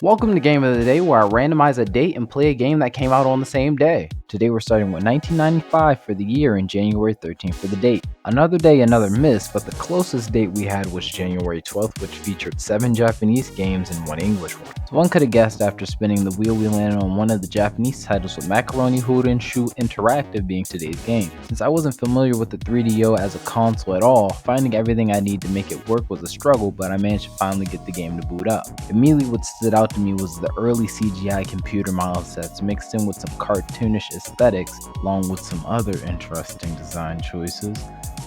Welcome to Game of the Day, where I randomize a date and play a game that came out on the same day. Today we're starting with 1995 for the year and January 13th for the date. Another day, another miss, but the closest date we had was January 12th, which featured 7 Japanese games and 1 English one. So one could have guessed after spinning the wheel we landed on one of the Japanese titles, with Macaroni Houden Shu Interactive being today's game. Since I wasn't familiar with the 3DO as a console at all, finding everything I need to make it work was a struggle, but I managed to finally get the game to boot up. Immediately what stood out to me was the early CGI computer model sets mixed in with some cartoonish aesthetics, along with some other interesting design choices.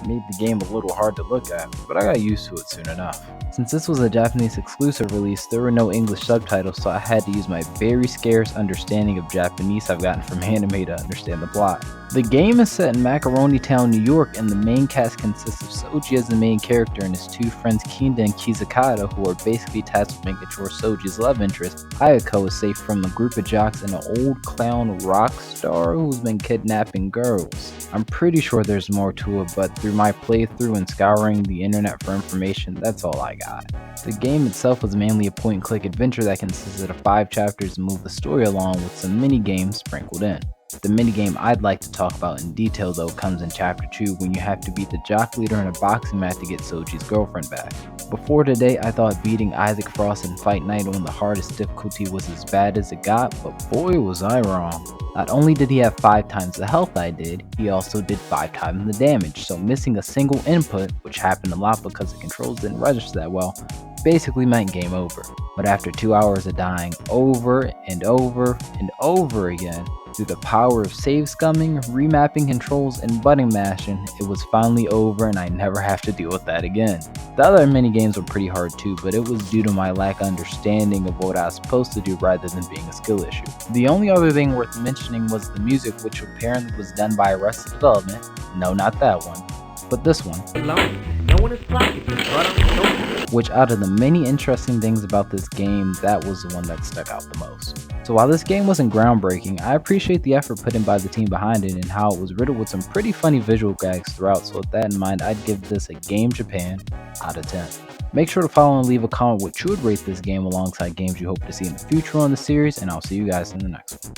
It made the game a little hard to look at, but I got used to it soon enough. Since this was a Japanese exclusive release, there were no English subtitles, so I had to use my very scarce understanding of Japanese I've gotten from anime to understand the plot. The game is set in Macaroni Town, New York, and the main cast consists of Soji as the main character and his 2 friends Kinda and Kizakata, who are basically tasked with making sure Soji's love interest, Ayako, is safe from a group of jocks and an old clown rock star who's been kidnapping girls. I'm pretty sure there's more to it, but through my playthrough and scouring the internet for information, that's all I got. The game itself was mainly a point-and-click adventure that consisted of 5 chapters to move the story along, with some mini-games sprinkled in. The minigame I'd like to talk about in detail though comes in chapter 2, when you have to beat the jock leader in a boxing match to get Soji's girlfriend back. Before today, I thought beating Isaac Frost in Fight Night on the hardest difficulty was as bad as it got, but boy was I wrong. Not only did he have 5 times the health I did, he also did 5 times the damage, so missing a single input, which happened a lot because the controls didn't register that well, basically meant game over. But after 2 hours of dying over and over and over again, through the power of save scumming, remapping controls, and button mashing, it was finally over and I never have to deal with that again. The other minigames were pretty hard too, but it was due to my lack of understanding of what I was supposed to do rather than being a skill issue. The only other thing worth mentioning was the music, which apparently was done by Arrested Development. No, not that one, but this one. Which out of the many interesting things about this game, that was the one that stuck out the most. So while this game wasn't groundbreaking, I appreciate the effort put in by the team behind it and how it was riddled with some pretty funny visual gags throughout, so with that in mind, I'd give this a Game Japan out of 10. Make sure to follow and leave a comment what you would rate this game alongside games you hope to see in the future on the series, and I'll see you guys in the next one.